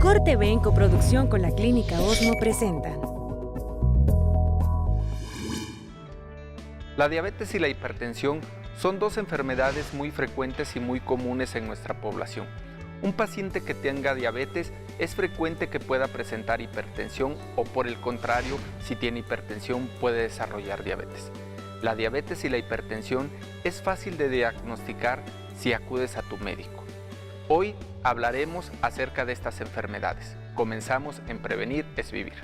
Cor TV en coproducción con la Clínica Osmo presentan. La diabetes y la hipertensión son dos enfermedades muy frecuentes y muy comunes en nuestra población. Un paciente que tenga diabetes es frecuente que pueda presentar hipertensión o por el contrario, si tiene hipertensión puede desarrollar diabetes. La diabetes y la hipertensión es fácil de diagnosticar si acudes a tu médico. Hoy hablaremos acerca de estas enfermedades. Comenzamos en Prevenir es Vivir.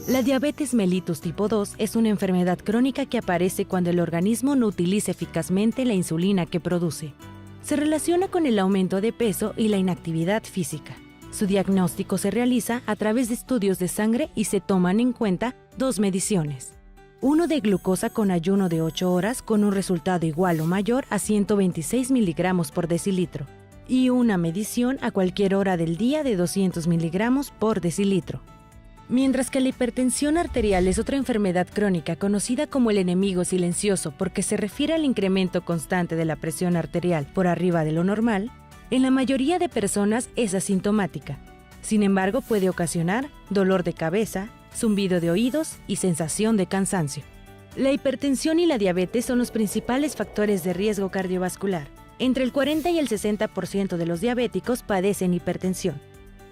La diabetes mellitus tipo 2 es una enfermedad crónica que aparece cuando el organismo no utiliza eficazmente la insulina que produce. Se relaciona con el aumento de peso y la inactividad física. Su diagnóstico se realiza a través de estudios de sangre y se toman en cuenta dos mediciones. Uno de glucosa con ayuno de 8 horas con un resultado igual o mayor a 126 miligramos por decilitro y una medición a cualquier hora del día de 200 miligramos por decilitro. Mientras que la hipertensión arterial es otra enfermedad crónica conocida como el enemigo silencioso porque se refiere al incremento constante de la presión arterial por arriba de lo normal, en la mayoría de personas es asintomática. Sin embargo, puede ocasionar dolor de cabeza, zumbido de oídos y sensación de cansancio. La hipertensión y la diabetes son los principales factores de riesgo cardiovascular. Entre el 40 y el 60% de los diabéticos padecen hipertensión.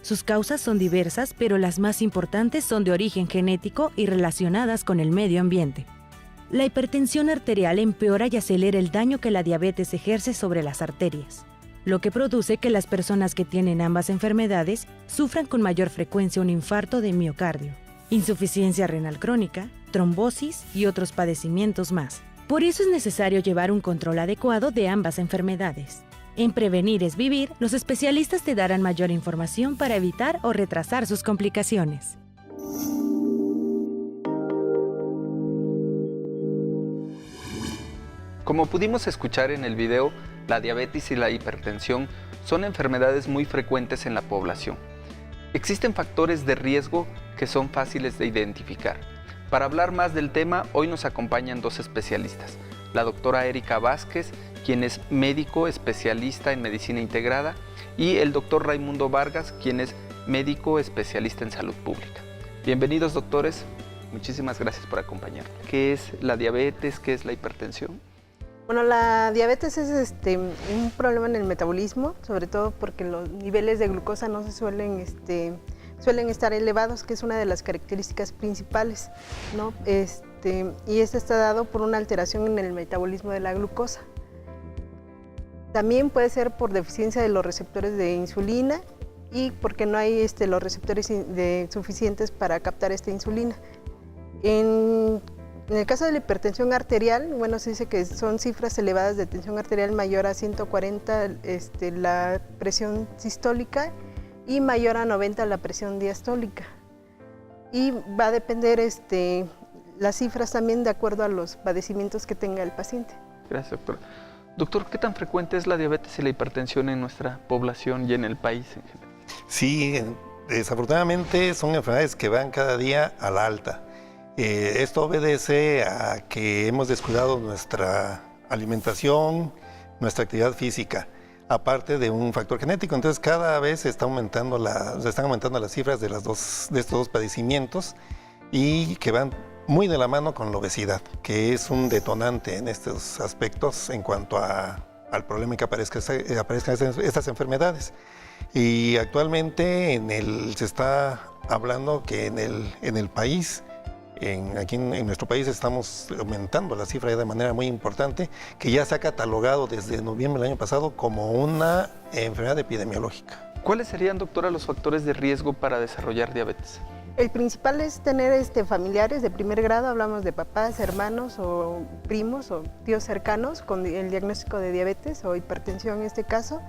Sus causas son diversas, pero las más importantes son de origen genético y relacionadas con el medio ambiente. La hipertensión arterial empeora y acelera el daño que la diabetes ejerce sobre las arterias, lo que produce que las personas que tienen ambas enfermedades sufran con mayor frecuencia un infarto de miocardio, insuficiencia renal crónica, trombosis y otros padecimientos más. Por eso es necesario llevar un control adecuado de ambas enfermedades. En Prevenir es Vivir, los especialistas te darán mayor información para evitar o retrasar sus complicaciones. Como pudimos escuchar en el video, la diabetes y la hipertensión son enfermedades muy frecuentes en la población. Existen factores de riesgo que son fáciles de identificar. Para hablar más del tema, hoy nos acompañan dos especialistas. La doctora Erika Vázquez, quien es médico especialista en medicina integrada, y el doctor Raimundo Vargas, quien es médico especialista en salud pública. Bienvenidos, doctores. Muchísimas gracias por acompañarnos. ¿Qué es la diabetes? ¿Qué es la hipertensión? Bueno, la diabetes es un problema en el metabolismo, sobre todo porque los niveles de glucosa no se suelen estar elevados, que es una de las características principales, ¿no? Y esto está dado por una alteración en el metabolismo de la glucosa. También puede ser por deficiencia de los receptores de insulina y porque no hay los receptores suficientes para captar esta insulina. En el caso de la hipertensión arterial, bueno, se dice que son cifras elevadas de tensión arterial mayor a 140 la presión sistólica y mayor a 90 la presión diastólica. Y va a depender las cifras también de acuerdo a los padecimientos que tenga el paciente. Gracias, doctor. Doctor, ¿qué tan frecuente es la diabetes y la hipertensión en nuestra población y en el país en general? Sí, desafortunadamente son enfermedades que van cada día a la alta. Esto obedece a que hemos descuidado nuestra alimentación, nuestra actividad física, aparte de un factor genético. Entonces cada vez se están aumentando las cifras de estos dos padecimientos y que van muy de la mano con la obesidad, que es un detonante en estos aspectos en cuanto al problema que aparezcan estas enfermedades. Y actualmente se está hablando que en el país, aquí en nuestro país estamos aumentando la cifra de manera muy importante, que ya se ha catalogado desde noviembre del año pasado como una enfermedad epidemiológica. ¿Cuáles serían, doctora, los factores de riesgo para desarrollar diabetes? El principal es tener familiares de primer grado, hablamos de papás, hermanos o primos o tíos cercanos con el diagnóstico de diabetes o hipertensión en este caso,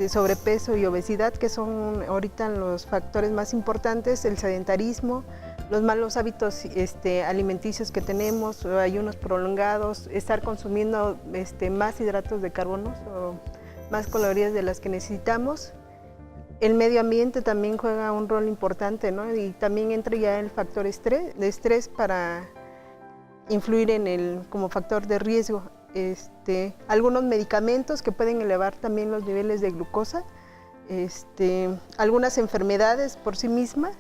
sobrepeso y obesidad, que son ahorita los factores más importantes, el sedentarismo, los malos hábitos alimenticios que tenemos, ayunos prolongados, estar consumiendo más hidratos de carbono o más calorías de las que necesitamos. El medio ambiente también juega un rol importante, ¿no? Y también entra ya el factor de estrés para influir como factor de riesgo. Algunos medicamentos que pueden elevar también los niveles de glucosa, algunas enfermedades por sí mismas.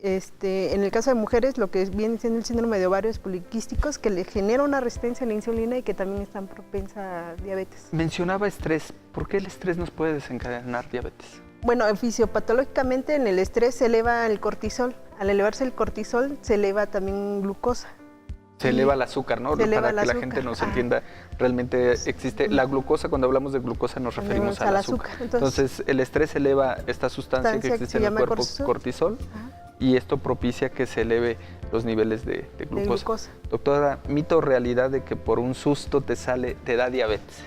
En el caso de mujeres, lo que viene siendo el síndrome de ovarios poliquísticos, que le genera una resistencia a la insulina y que también están propensas a diabetes. Mencionaba estrés. ¿Por qué el estrés nos puede desencadenar diabetes? Bueno, fisiopatológicamente en el estrés se eleva el cortisol. Al elevarse el cortisol se eleva también glucosa. Se eleva el azúcar, ¿no? Para que la gente nos entienda, realmente existe la glucosa. Cuando hablamos de glucosa nos referimos al azúcar. Entonces el estrés eleva esta sustancia que existe en el cuerpo, cortisol, y esto propicia que se eleve los niveles de glucosa. Doctora, ¿mito o realidad de que por un susto te da diabetes?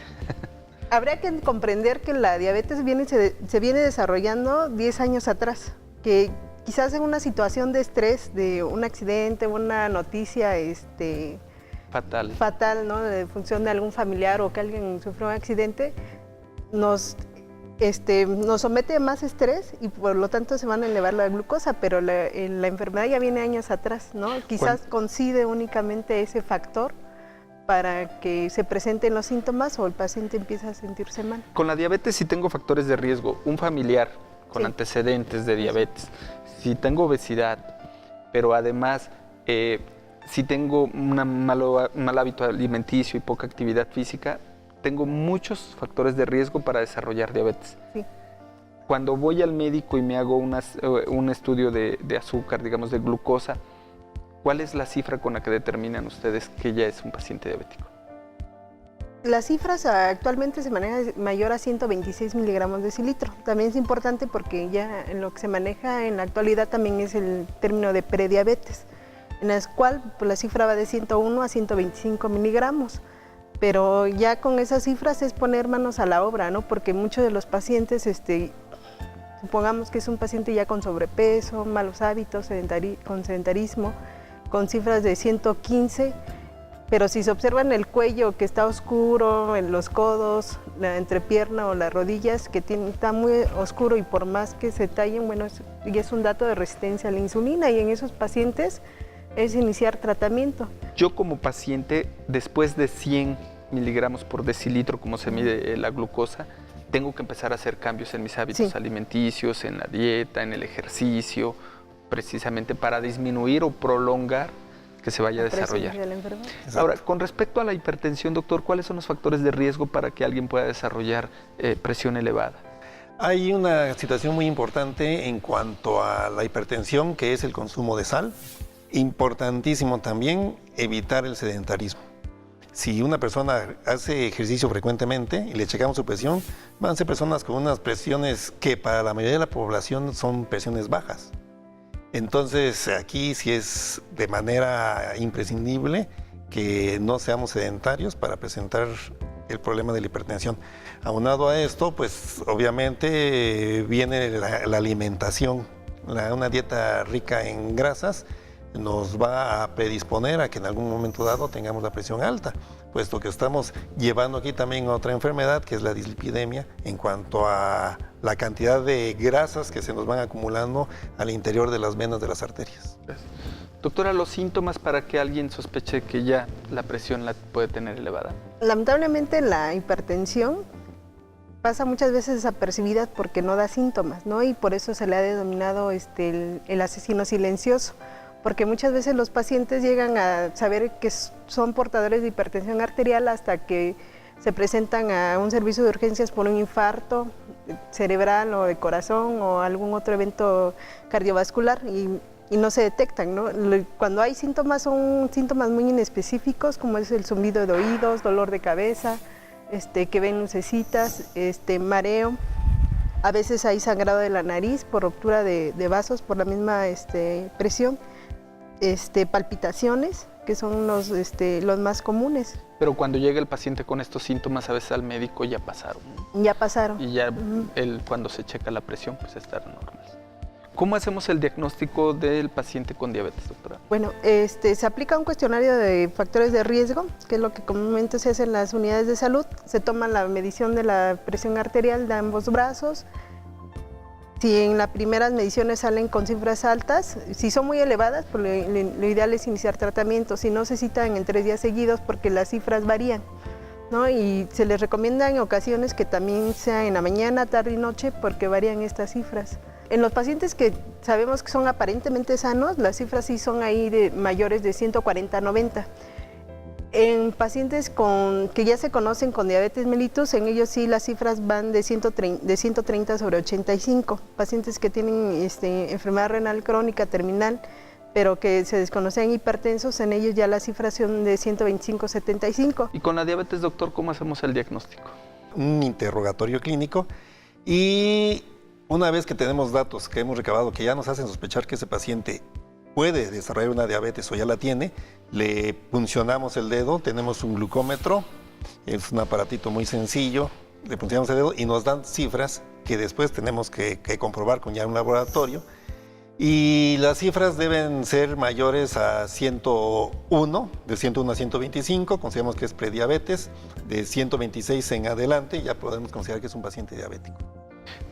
Habría que comprender que la diabetes se viene desarrollando 10 años atrás, que quizás en una situación de estrés, de un accidente, una noticia fatal, ¿no? De función de algún familiar o que alguien sufrió un accidente, nos somete a más estrés y por lo tanto se van a elevar la glucosa, pero la enfermedad ya viene años atrás, ¿no? Quizás coincide únicamente ese factor para que se presenten los síntomas o el paciente empieza a sentirse mal. Con la diabetes sí tengo factores de riesgo. Un familiar con antecedentes de diabetes, si tengo obesidad, pero además si tengo un mal hábito alimenticio y poca actividad física, tengo muchos factores de riesgo para desarrollar diabetes. Sí. Cuando voy al médico y me hago un estudio de azúcar, digamos de glucosa, ¿cuál es la cifra con la que determinan ustedes que ya es un paciente diabético? Las cifras actualmente se manejan mayor a 126 miligramos decilitro. También es importante porque ya en lo que se maneja en la actualidad también es el término de prediabetes, en la cual pues, la cifra va de 101 a 125 miligramos. Pero ya con esas cifras es poner manos a la obra, ¿no? Porque muchos de los pacientes, supongamos que es un paciente ya con sobrepeso, malos hábitos, con sedentarismo, con cifras de 115, pero si se observa en el cuello que está oscuro, en los codos, la entrepierna o las rodillas que está muy oscuro y por más que se tallen, bueno, ya es un dato de resistencia a la insulina y en esos pacientes es iniciar tratamiento. Yo como paciente, después de 100 miligramos por decilitro, como se mide la glucosa, tengo que empezar a hacer cambios en mis hábitos alimenticios, en la dieta, en el ejercicio, precisamente para disminuir o prolongar que se vaya a desarrollar. Ahora, con respecto a la hipertensión, doctor, ¿cuáles son los factores de riesgo para que alguien pueda desarrollar presión elevada? Hay una situación muy importante en cuanto a la hipertensión, que es el consumo de sal. Importantísimo también evitar el sedentarismo. Si una persona hace ejercicio frecuentemente y le checamos su presión, van a ser personas con unas presiones que para la mayoría de la población son presiones bajas. Entonces aquí sí es de manera imprescindible que no seamos sedentarios para presentar el problema de la hipertensión. Aunado a esto, pues obviamente viene la alimentación, una dieta rica en grasas nos va a predisponer a que en algún momento dado tengamos la presión alta, puesto que estamos llevando aquí también otra enfermedad que es la dislipidemia en cuanto a la cantidad de grasas que se nos van acumulando al interior de las venas de las arterias. Doctora, ¿los síntomas para que alguien sospeche que ya la presión la puede tener elevada? Lamentablemente la hipertensión pasa muchas veces desapercibida porque no da síntomas, ¿no? Y por eso se le ha denominado el asesino silencioso, porque muchas veces los pacientes llegan a saber que son portadores de hipertensión arterial hasta que se presentan a un servicio de urgencias por un infarto cerebral o de corazón o algún otro evento cardiovascular y no se detectan, ¿no? Cuando hay síntomas son síntomas muy inespecíficos, como es el zumbido de oídos, dolor de cabeza, que ven lucecitas, mareo. A veces hay sangrado de la nariz por ruptura de vasos por la misma presión. Palpitaciones, que son los más comunes. Pero cuando llega el paciente con estos síntomas, a veces al médico ya pasaron. Ya pasaron. Y ya cuando se checa la presión, pues está normal. ¿Cómo hacemos el diagnóstico del paciente con diabetes, doctora? Bueno, se aplica un cuestionario de factores de riesgo, que es lo que comúnmente se hace en las unidades de salud. Se toma la medición de la presión arterial de ambos brazos. Si en las primeras mediciones salen con cifras altas, si son muy elevadas, pues lo ideal es iniciar tratamiento. Si no, se citan en 3 días seguidos porque las cifras varían, ¿no? Y se les recomienda en ocasiones que también sea en la mañana, tarde y noche porque varían estas cifras. En los pacientes que sabemos que son aparentemente sanos, las cifras sí son ahí de mayores de 140 a 90. En pacientes que ya se conocen con diabetes mellitus, en ellos sí las cifras van de 130 sobre 85. Pacientes que tienen enfermedad renal crónica terminal, pero que se desconocen hipertensos, en ellos ya las cifras son de 125 75. Y con la diabetes, doctor, ¿cómo hacemos el diagnóstico? Un interrogatorio clínico y una vez que tenemos datos que hemos recabado que ya nos hacen sospechar que ese paciente puede desarrollar una diabetes o ya la tiene, le puncionamos el dedo, tenemos un glucómetro, es un aparatito muy sencillo, le puncionamos el dedo y nos dan cifras que después tenemos que comprobar con ya un laboratorio. Y las cifras deben ser mayores a 101, de 101 a 125, consideramos que es prediabetes, de 126 en adelante ya podemos considerar que es un paciente diabético.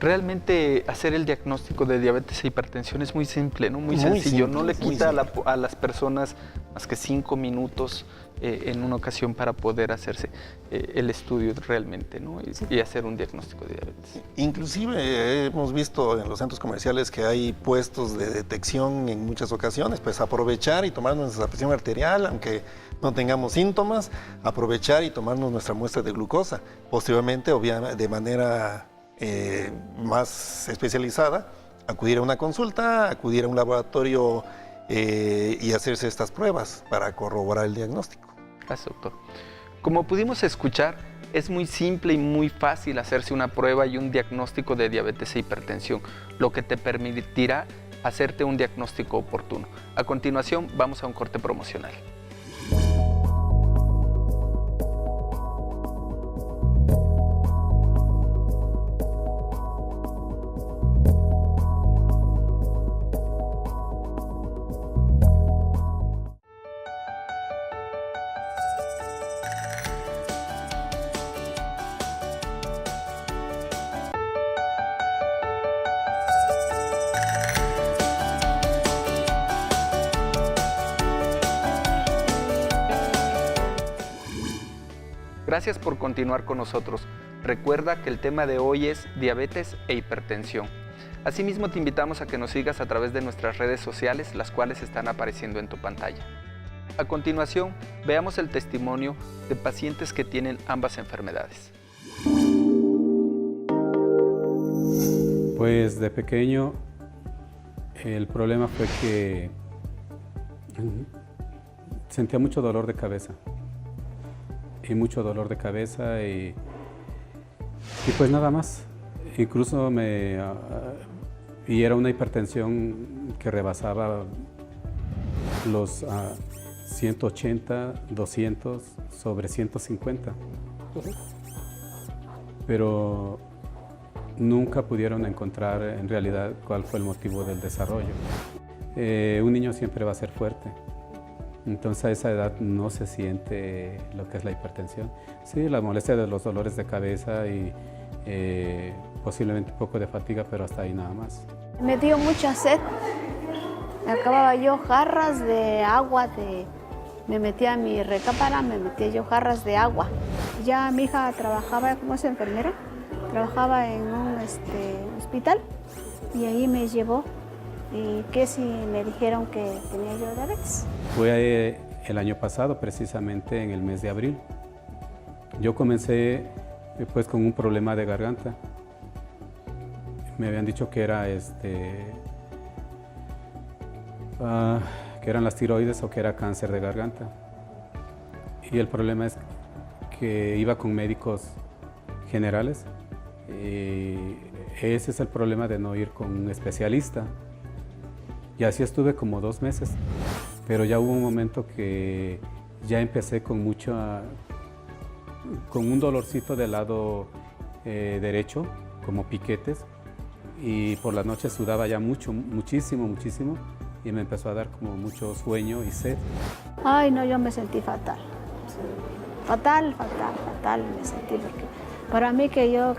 Realmente hacer el diagnóstico de diabetes e hipertensión es muy simple, ¿no? Muy sencillo, simple, no le quita a las personas más que 5 minutos en una ocasión para poder hacerse el estudio realmente, ¿no? Y hacer un diagnóstico de diabetes. Inclusive hemos visto en los centros comerciales que hay puestos de detección en muchas ocasiones, pues aprovechar y tomarnos nuestra presión arterial, aunque no tengamos síntomas, aprovechar y tomarnos nuestra muestra de glucosa. Posteriormente, obviamente, de manera más especializada, acudir a una consulta, acudir a un laboratorio y hacerse estas pruebas para corroborar el diagnóstico. Gracias, doctor. Como pudimos escuchar, es muy simple y muy fácil hacerse una prueba y un diagnóstico de diabetes e hipertensión, lo que te permitirá hacerte un diagnóstico oportuno. A continuación, vamos a un corte promocional. Gracias por continuar con nosotros. Recuerda que el tema de hoy es diabetes e hipertensión. Asimismo, te invitamos a que nos sigas a través de nuestras redes sociales, las cuales están apareciendo en tu pantalla. A continuación, veamos el testimonio de pacientes que tienen ambas enfermedades. Pues de pequeño, el problema fue que sentía mucho dolor de cabeza. Y mucho dolor de cabeza y pues nada más. Incluso y era una hipertensión que rebasaba los 180, 200 sobre 150. Pero nunca pudieron encontrar en realidad cuál fue el motivo del desarrollo. Un niño siempre va a ser fuerte. Entonces a esa edad no se siente lo que es la hipertensión. Sí, la molestia de los dolores de cabeza y posiblemente un poco de fatiga, pero hasta ahí nada más. Me dio mucha sed. Acababa yo jarras de agua, me metía a mi recámara, me metía yo jarras de agua. Ya mi hija trabajaba como enfermera, trabajaba en un hospital y ahí me llevó. Y que si me dijeron que tenía yo diabetes. Fue el año pasado, precisamente en el mes de abril. Yo comencé pues con un problema de garganta. Me habían dicho que era que eran las tiroides o que era cáncer de garganta. Y el problema es que iba con médicos generales. Y ese es el problema de no ir con un especialista. Y así estuve como 2 meses, pero ya hubo un momento que ya empecé con un dolorcito del lado derecho, como piquetes, y por las noches sudaba ya muchísimo, y me empezó a dar como mucho sueño y sed. Ay, no, yo me sentí fatal. Fatal me sentí, porque para mí que yo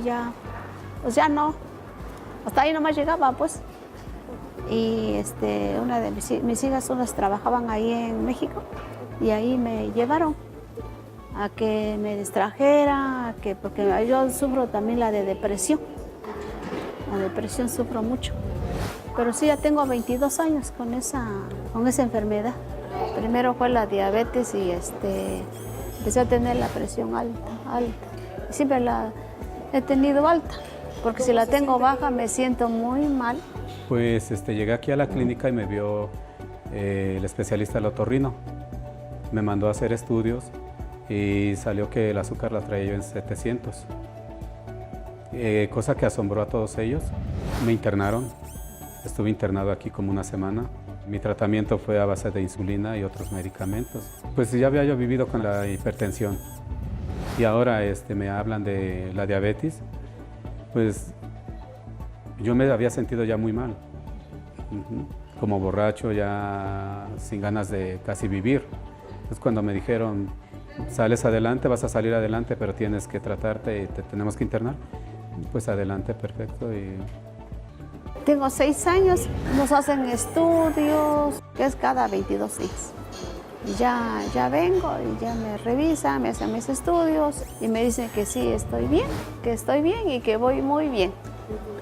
ya, pues ya no, hasta ahí nomás llegaba, pues. Y una de mis hijas, unas trabajaban ahí en México, y ahí me llevaron a que me distrajera, porque yo sufro también la de depresión. La depresión sufro mucho. Pero sí, ya tengo 22 años con esa enfermedad. Primero fue la diabetes y empecé a tener la presión alta. Y siempre la he tenido alta, porque si la tengo baja me siento muy mal. Pues llegué aquí a la clínica y me vio el especialista del otorrino. Me mandó a hacer estudios y salió que el azúcar la traía yo en 700. Cosa que asombró a todos ellos. Me internaron. Estuve internado aquí como una semana. Mi tratamiento fue a base de insulina y otros medicamentos. Pues ya había yo vivido con la hipertensión y ahora me hablan de la diabetes. Pues yo me había sentido ya muy mal, como borracho, ya sin ganas de casi vivir. Entonces cuando me dijeron, sales adelante, vas a salir adelante, pero tienes que tratarte y te tenemos que internar, pues adelante, perfecto. Tengo 6 años, nos hacen estudios, que es cada 22 días. Y ya vengo y ya me revisan, me hacen mis estudios y me dicen que sí, estoy bien y que voy muy bien.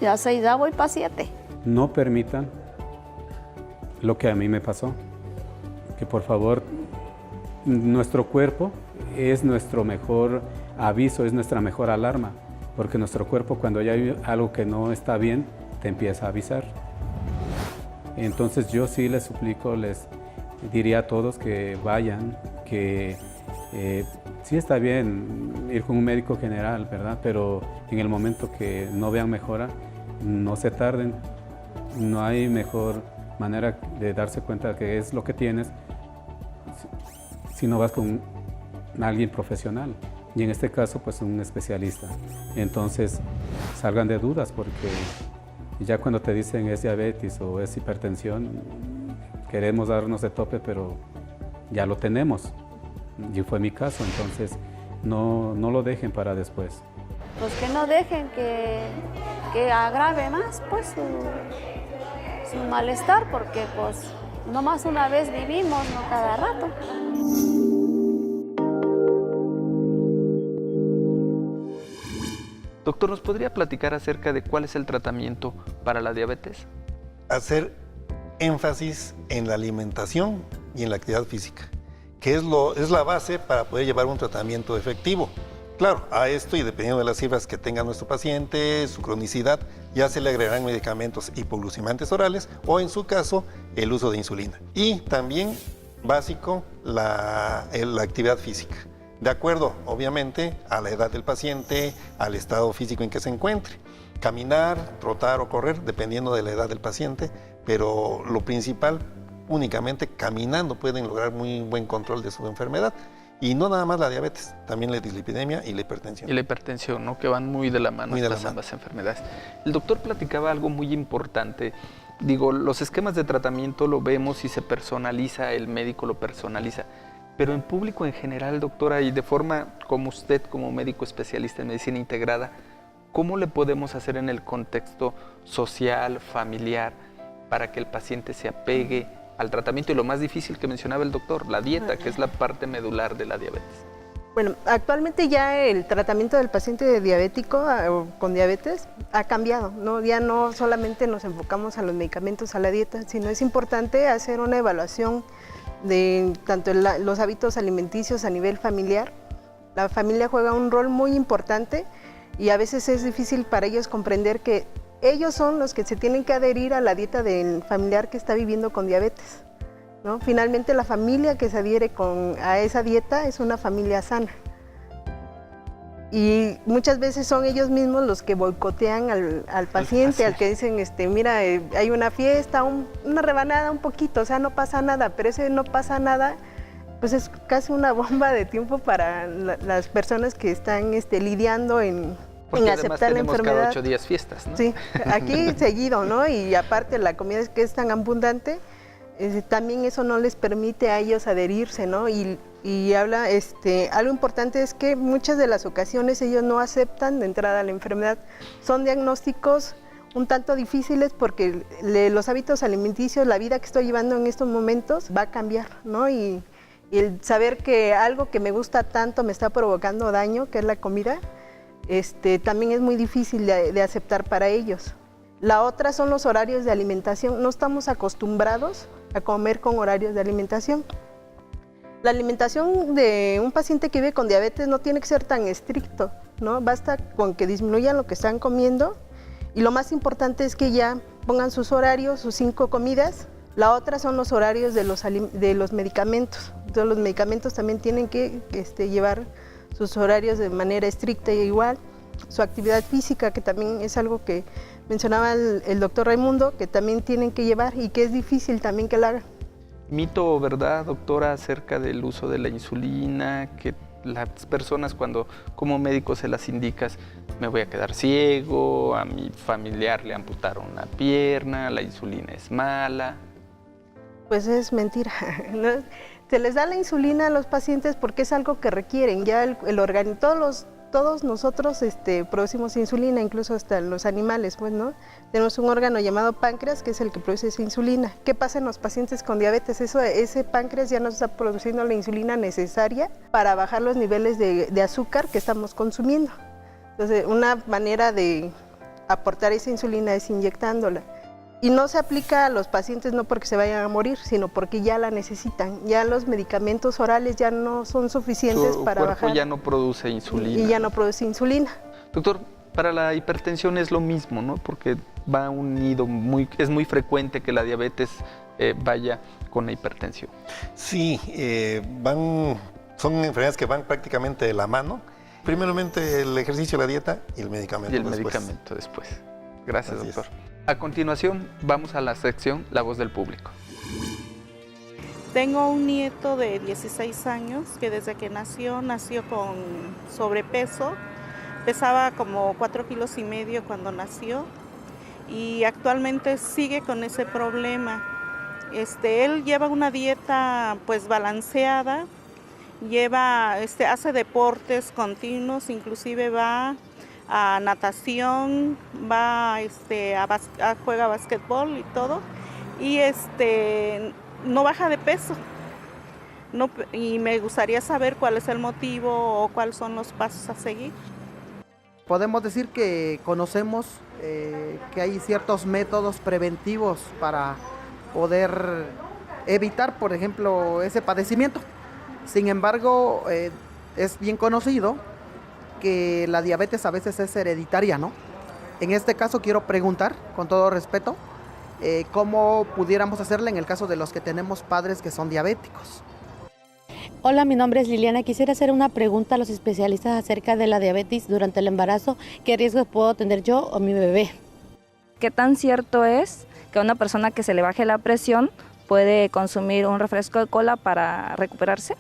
Ya voy para 7. No permitan lo que a mí me pasó, que por favor, nuestro cuerpo es nuestro mejor aviso, es nuestra mejor alarma, porque nuestro cuerpo cuando ya hay algo que no está bien, te empieza a avisar. Entonces yo sí les suplico, les diría a todos que vayan, que sí está bien ir con un médico general, ¿verdad? Pero en el momento que no vean mejora, no se tarden. No hay mejor manera de darse cuenta que es lo que tienes si no vas con alguien profesional. Y en este caso, pues un especialista. Entonces, salgan de dudas porque ya cuando te dicen es diabetes o es hipertensión, queremos darnos de tope, pero ya lo tenemos. Y fue mi caso, entonces no lo dejen para después. Pues que no dejen que agrave más pues su malestar, porque pues nomás una vez vivimos, no cada rato. Doctor, ¿nos podría platicar acerca de cuál es el tratamiento para la diabetes? Hacer énfasis en la alimentación y en la actividad física, que es la base para poder llevar un tratamiento efectivo. Claro, a esto y dependiendo de las cifras que tenga nuestro paciente, su cronicidad, ya se le agregarán medicamentos hipoglucimantes orales o en su caso el uso de insulina. Y también básico la actividad física. De acuerdo, obviamente, a la edad del paciente, al estado físico en que se encuentre. Caminar, trotar o correr, dependiendo de la edad del paciente, pero lo principal, únicamente caminando pueden lograr muy buen control de su enfermedad. Y no nada más la diabetes, también la dislipidemia y la hipertensión. Y la hipertensión, ¿no? Que van muy de la mano estas ambas enfermedades. El doctor platicaba algo muy importante. Digo, los esquemas de tratamiento lo vemos y se personaliza, el médico lo personaliza. Pero en público en general, doctora, y de forma como usted, como médico especialista en medicina integrada, ¿cómo le podemos hacer en el contexto social, familiar, para que el paciente se apegue al tratamiento? Y lo más difícil que mencionaba el doctor, la dieta, que es la parte medular de la diabetes. Bueno, actualmente ya el tratamiento del paciente diabético con diabetes ha cambiado, ¿no? Ya no solamente nos enfocamos a los medicamentos, a la dieta, sino es importante hacer una evaluación de tanto los hábitos alimenticios a nivel familiar. La familia juega un rol muy importante y a veces es difícil para ellos comprender que ellos son los que se tienen que adherir a la dieta del familiar que está viviendo con diabetes, ¿no? Finalmente la familia que se adhiere a esa dieta es una familia sana. Y muchas veces son ellos mismos los que boicotean al paciente, al que dicen, mira, hay una fiesta, una rebanada un poquito, o sea, no pasa nada, pero ese no pasa nada, pues es casi una bomba de tiempo para las personas que están lidiando Porque en además aceptar la tenemos enfermedad. cada 8 días fiestas, ¿no? Sí, aquí seguido, ¿no? Y aparte la comida que es tan abundante, también eso no les permite a ellos adherirse, ¿no? Y habla, algo importante es que muchas de las ocasiones ellos no aceptan de entrada la enfermedad. Son diagnósticos un tanto difíciles porque los hábitos alimenticios, la vida que estoy llevando en estos momentos va a cambiar, ¿no? Y el saber que algo que me gusta tanto me está provocando daño, que es la comida, también es muy difícil de aceptar para ellos. La otra son los horarios de alimentación. No estamos acostumbrados a comer con horarios de alimentación. La alimentación de un paciente que vive con diabetes no tiene que ser tan estricto, ¿no? Basta con que disminuyan lo que están comiendo y lo más importante es que ya pongan sus horarios, sus 5 comidas. La otra son los horarios de los medicamentos. Entonces los medicamentos también tienen que llevar sus horarios de manera estricta e igual. Su actividad física, que también es algo que mencionaba el doctor Raimundo, que también tienen que llevar y que es difícil también que la hagan. Mito o verdad, doctora, acerca del uso de la insulina, que las personas cuando como médico se las indicas, me voy a quedar ciego, a mi familiar le amputaron una pierna, la insulina es mala. Pues es mentira, ¿no? Se les da la insulina a los pacientes porque es algo que requieren, ya el organismo, todos nosotros producimos insulina, incluso hasta los animales, pues, ¿no? Tenemos un órgano llamado páncreas, que es el que produce esa insulina. ¿Qué pasa en los pacientes con diabetes? Ese páncreas ya no está produciendo la insulina necesaria para bajar los niveles de azúcar que estamos consumiendo. Entonces, una manera de aportar esa insulina es inyectándola. Y no se aplica a los pacientes no porque se vayan a morir, sino porque ya la necesitan. Ya los medicamentos orales ya no son suficientes para bajar. Su cuerpo ya no produce insulina. Y ya no produce insulina. Doctor, para la hipertensión es lo mismo, ¿no? Porque va unido, es muy frecuente que la diabetes vaya con la hipertensión. Sí, son enfermedades que van prácticamente de la mano. Primeramente el ejercicio, la dieta y el medicamento. Y el después. medicamento después. Gracias, Así doctor. es. A continuación, vamos a la sección La Voz del Público. Tengo un nieto de 16 años que desde que nació con sobrepeso. Pesaba como 4,5 kilos cuando nació y actualmente sigue con ese problema. Él lleva una dieta pues balanceada, hace deportes continuos, inclusive va a natación, juega básquetbol y todo, y no baja de peso. Y me gustaría saber cuál es el motivo o cuáles son los pasos a seguir. Podemos decir que conocemos que hay ciertos métodos preventivos para poder evitar, por ejemplo, ese padecimiento. Sin embargo, es bien conocido que la diabetes a veces es hereditaria, ¿no? En este caso quiero preguntar, con todo respeto, ¿cómo pudiéramos hacerle en el caso de los que tenemos padres que son diabéticos? Hola, mi nombre es Liliana. Quisiera hacer una pregunta a los especialistas acerca de la diabetes durante el embarazo. ¿Qué riesgos puedo tener yo o mi bebé? ¿Qué tan cierto es que a una persona que se le baje la presión puede consumir un refresco de cola para recuperarse?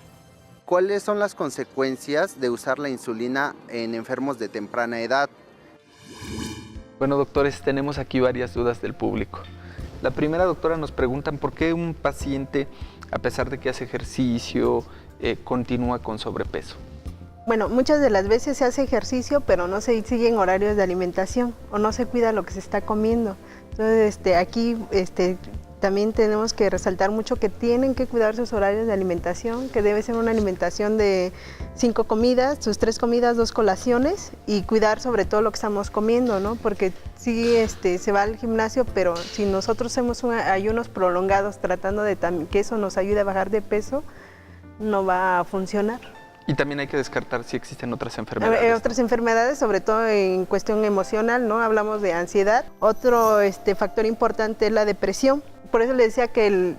¿Cuáles son las consecuencias de usar la insulina en enfermos de temprana edad? Bueno, doctores, tenemos aquí varias dudas del público. La primera, doctora, nos preguntan por qué un paciente, a pesar de que hace ejercicio, continúa con sobrepeso. Bueno, muchas de las veces se hace ejercicio, pero no se siguen horarios de alimentación o no se cuida lo que se está comiendo. Entonces, aquí también tenemos que resaltar mucho que tienen que cuidar sus horarios de alimentación, que debe ser una alimentación de 5 comidas, sus 3 comidas, 2 colaciones y cuidar sobre todo lo que estamos comiendo, ¿no? Porque sí se va al gimnasio, pero si nosotros hacemos ayunos prolongados tratando de que eso nos ayude a bajar de peso, no va a funcionar. Y también hay que descartar si existen otras enfermedades. Otras enfermedades, sobre todo en cuestión emocional, ¿no? Hablamos de ansiedad. Otro factor importante es la depresión. Por eso le decía que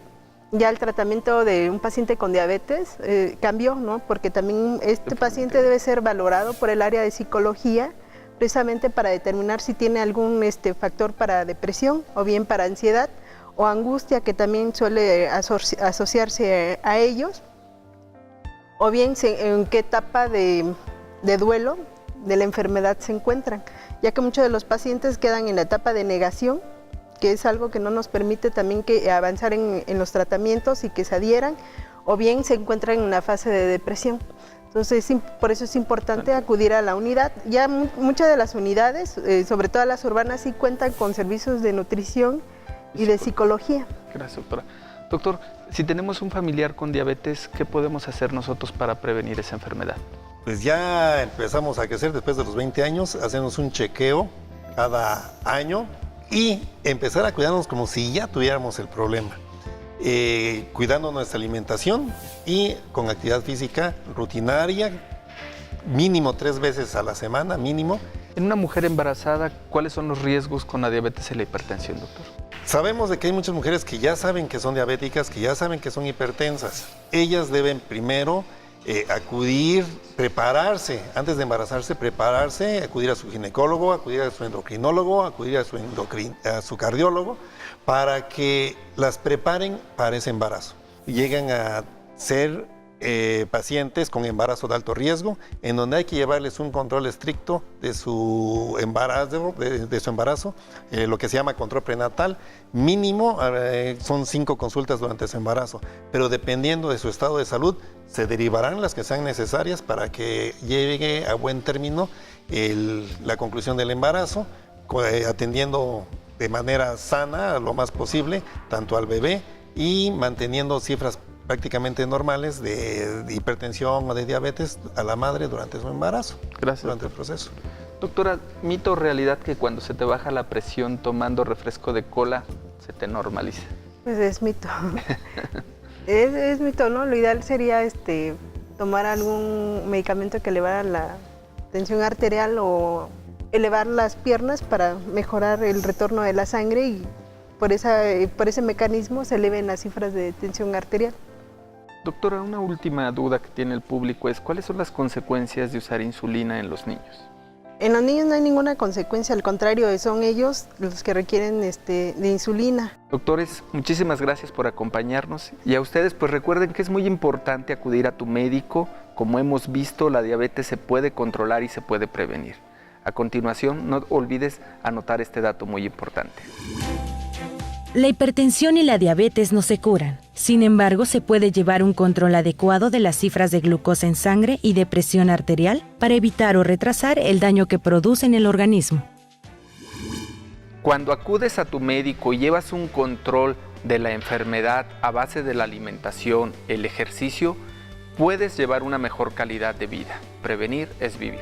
ya el tratamiento de un paciente con diabetes cambió, ¿no? Porque también paciente debe ser valorado por el área de psicología, precisamente para determinar si tiene algún factor para depresión o bien para ansiedad o angustia, que también suele asociarse a ellos, o bien en qué etapa de duelo la enfermedad se encuentran, ya que muchos de los pacientes quedan en la etapa de negación, que es algo que no nos permite también avanzar en los tratamientos y que se adhieran, o bien se encuentran en una fase de depresión. Entonces, por eso es importante acudir a la unidad. Ya muchas de las unidades, sobre todo las urbanas, sí cuentan con servicios de nutrición y de psicología. Gracias, doctora. Doctor, si tenemos un familiar con diabetes, ¿qué podemos hacer nosotros para prevenir esa enfermedad? Pues ya empezamos a crecer después de los 20 años, hacernos un chequeo cada año y empezar a cuidarnos como si ya tuviéramos el problema. Cuidando nuestra alimentación y con actividad física rutinaria, mínimo 3 veces a la semana, mínimo. En una mujer embarazada, ¿cuáles son los riesgos con la diabetes y la hipertensión, doctor? Sabemos de que hay muchas mujeres que ya saben que son diabéticas, que ya saben que son hipertensas. Ellas deben primero acudir, prepararse, antes de embarazarse, prepararse, acudir a su ginecólogo, acudir a su endocrinólogo, acudir a su cardiólogo, para que las preparen para ese embarazo. Llegan a ser pacientes con embarazo de alto riesgo, en donde hay que llevarles un control estricto de su embarazo, lo que se llama control prenatal. Mínimo son 5 consultas durante ese embarazo, pero dependiendo de su estado de salud, se derivarán las que sean necesarias para que llegue a buen término la conclusión del embarazo, atendiendo de manera sana lo más posible, tanto al bebé y manteniendo cifras prácticamente normales de hipertensión o de diabetes a la madre durante su embarazo. Gracias, durante doctor. el proceso. Doctora, ¿mito o realidad que cuando se te baja la presión tomando refresco de cola se te normaliza? Pues es mito. es mito, ¿no? Lo ideal sería tomar algún medicamento que elevara la tensión arterial o elevar las piernas para mejorar el retorno de la sangre y por ese mecanismo se eleven las cifras de tensión arterial. Doctora, una última duda que tiene el público es ¿cuáles son las consecuencias de usar insulina en los niños? En los niños no hay ninguna consecuencia, al contrario, son ellos los que requieren de insulina. Doctores, muchísimas gracias por acompañarnos y a ustedes pues recuerden que es muy importante acudir a tu médico. Como hemos visto, la diabetes se puede controlar y se puede prevenir. A continuación, no olvides anotar este dato muy importante. La hipertensión y la diabetes no se curan. Sin embargo, se puede llevar un control adecuado de las cifras de glucosa en sangre y de presión arterial para evitar o retrasar el daño que produce en el organismo. Cuando acudes a tu médico y llevas un control de la enfermedad a base de la alimentación, el ejercicio, puedes llevar una mejor calidad de vida. Prevenir es vivir.